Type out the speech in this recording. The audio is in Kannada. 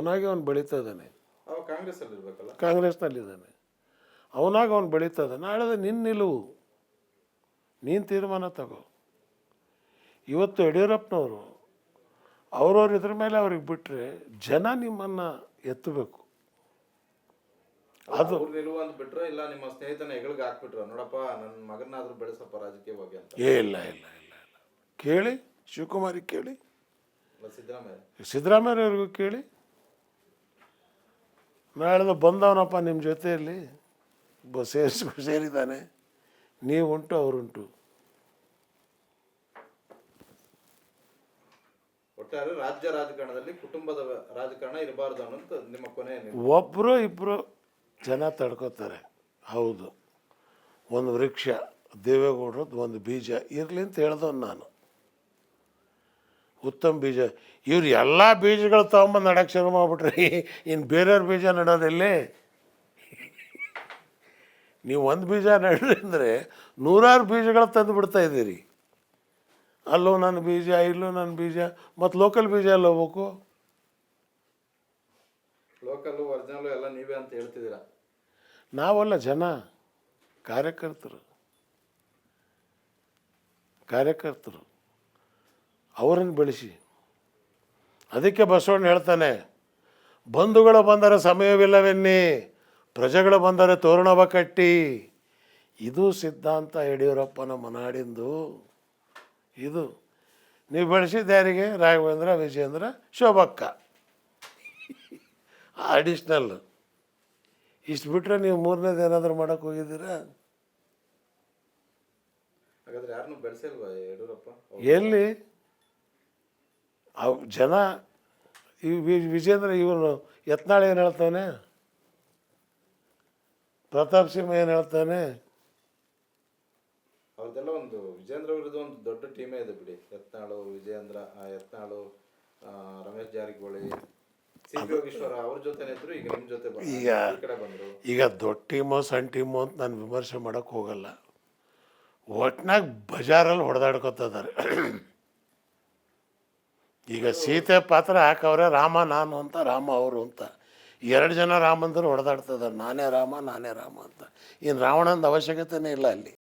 ಅವನಾಗಿ ಅವನು ಬೆಳೀತಾ ಇದ್ದಾನೆ. ಅವ ಕಾಂಗ್ರೆಸ್ಸಲ್ಲಿ ಇರಬೇಕಲ್ಲ. ಕಾಂಗ್ರೆಸ್ನಲ್ಲಿದ್ದಾನೆ. ಅವನಾಗಿ ಅವನು ಬೆಳೀತಾ ಇದ್ದಾನೆ. ನಾಳೆ ನಿನ್ನ ನಿಲುವು, ನೀನು ತೀರ್ಮಾನ ತಗೋ. ಇವತ್ತು ಯಡಿಯೂರಪ್ಪನವರು ಅವ್ರವ್ರ ಇದ್ರ ಮೇಲೆ ಅವ್ರಿಗೆ ಬಿಟ್ಟರೆ ಜನ ನಿಮ್ಮನ್ನು ಎತ್ತಬೇಕು. ಅದು ನಿಲುವು ಅಂತ ಬಿಟ್ರೆ, ಇಲ್ಲ ನಿಮ್ಮ ಸ್ನೇಹಿತನ ಹೆಗಳಿಗೆ ಹಾಕ್ಬಿಟ್ರು, ನೋಡಪ್ಪ ನನ್ನ ಮಗನಾದ್ರೂ ಬೆಳೆಸಪ್ಪ ರಾಜಕೀಯವಾಗಿ ಅಂತ. ಇಲ್ಲ ಇಲ್ಲ ಇಲ್ಲ ಇಲ್ಲ, ಕೇಳಿ ಶಿವಕುಮಾರಿಗೆ ಕೇಳಿ, ಸಿದ್ದರಾಮಯ್ಯ ಅವ್ರಿಗೂ ಕೇಳಿ. ನಾಳೆ ಬಂದವನಪ್ಪ ನಿಮ್ಮ ಜೊತೆಯಲ್ಲಿ ಸೇರಿದ್ದಾನೆ, ನೀವುಂಟು ಅವರುಂಟು. ಒಟ್ಟಾರೆ ರಾಜ್ಯ ರಾಜಕಾರಣದಲ್ಲಿ ಕುಟುಂಬದ ರಾಜಕಾರಣ ಇರಬಾರ್ದು ಅನ್ನೋದು ನಿಮ್ಮ ಕೊನೆ. ಒಬ್ಬರು ಇಬ್ಬರು ಜನ ತಡ್ಕೋತಾರೆ, ಹೌದು. ಒಂದು ವೃಕ್ಷ ದೇವೇಗೌಡರದ್ದು ಒಂದು ಬೀಜ ಇರಲಿ ಅಂತ ಹೇಳ್ದವನು ನಾನು, ಉತ್ತಮ ಬೀಜ. ಇವ್ರು ಎಲ್ಲ ಬೀಜಗಳು ತೊಗೊಂಬಂದು ನಡಕ್ಕೆ ಶುರು ಮಾಡಿಬಿಟ್ರಿ, ಇನ್ನು ಬೇರೆಯವ್ರ ಬೀಜ ನಡೋದಿಲ್ಲೇ. ನೀವು ಒಂದು ಬೀಜ ನಡ್ರಿ ಅಂದರೆ ನೂರಾರು ಬೀಜಗಳು ತಂದು ಬಿಡ್ತಾ ಇದ್ದೀರಿ. ಅಲ್ಲೂ ನನ್ನ ಬೀಜ, ಇಲ್ಲೂ ನನ್ನ ಬೀಜ, ಮತ್ತು ಲೋಕಲ್ ಬೀಜ ಎಲ್ಲ ಹೋಗ್ಬೇಕು. ಲೋಕಲ್ಲು ಒರಿಜಿನಲ್ಲು ಎಲ್ಲ ನೀವೇ ಅಂತ ಹೇಳ್ತಿದ್ದೀರಾ. ನಾವಲ್ಲ, ಜನ, ಕಾರ್ಯಕರ್ತರು ಅವರನ್ನು ಬೆಳೆಸಿ. ಅದಕ್ಕೆ ಬಸವಣ್ಣ ಹೇಳ್ತಾನೆ, ಬಂಧುಗಳು ಬಂದರೆ ಸಮಯವಿಲ್ಲವೆನ್ನಿ, ಪ್ರಜೆಗಳು ಬಂದರೆ ತೋರಣವ ಕಟ್ಟಿ. ಇದು ಸಿದ್ಧಾಂತ ಯಡಿಯೂರಪ್ಪನ ಮನಾಡಿಂದು. ಇದು ನೀವು ಬೆಳೆಸಿದ್ದು ಯಾರಿಗೆ? ರಾಘವೇಂದ್ರ, ವಿಜಯೇಂದ್ರ, ಶೋಭಕ್ಕ, ಅಡಿಷ್ನಲ್. ಇಷ್ಟು ಬಿಟ್ಟರೆ ನೀವು ಮೂರನೇದು ಏನಾದರೂ ಮಾಡೋಕ್ಕೆ ಹೋಗಿದ್ದೀರಾ? ಹಾಗಾದ್ರೆ ಯಾರನ್ನೂ ಬೆಳೆಸಿಲ್ವಾ ಯಡಿಯೂರಪ್ಪ? ಎಲ್ಲಿ ಅವು ಜನ. ಈ ವಿಜೇಂದ್ರ, ಇವನು ಯತ್ನಾಳ್ ಏನು ಹೇಳ್ತಾನೆ, ಪ್ರತಾಪ್ ಸಿಂಹ ಏನು ಹೇಳ್ತಾನೆ, ಅವ್ರದ್ದೆಲ್ಲ ಒಂದು ವಿಜೇಂದ್ರ ವಿರುದ್ಧ ಒಂದು ದೊಡ್ಡ ಟೀಮೇ ಇದೆ ಬಿಡಿ. ಯತ್ನಾಳು, ವಿಜೇಂದ್ರ, ಯತ್ನಾಳು, ರಮೇಶ್ ಜಾರಕಿಹೊಳಿ, ಯೋಗೇಶ್ವರ ಅವ್ರ ಜೊತೆ ಇದ್ರು. ಈಗ ನಿಮ್ಮ ಜೊತೆ ಬಂದರು. ಈಗ ದೊಡ್ಡ ಟೀಮು ಸಣ್ಣ ಟೀಮು ಅಂತ ನಾನು ವಿಮರ್ಶೆ ಮಾಡೋಕ್ಕೆ ಹೋಗಲ್ಲ. ಒಟ್ನಾಗ ಬಜಾರಲ್ಲಿ ಹೊಡೆದಾಡ್ಕೊತಿದ್ದಾರೆ. ಈಗ ಸೀತೆ ಪಾತ್ರ ಹಾಕವ್ರೆ, ರಾಮ ನಾನು ಅಂತ, ರಾಮ ಅವರು ಅಂತ. 2 ಜನ ರಾಮಂದರು ಹೊಡೆದಾಡ್ತಿದ್ದಾರೆ, ನಾನೇ ರಾಮ ಅಂತ. ಇನ್ನು ರಾವಣಂದು ಅವಶ್ಯಕತೆನೇ ಇಲ್ಲ ಅಲ್ಲಿ.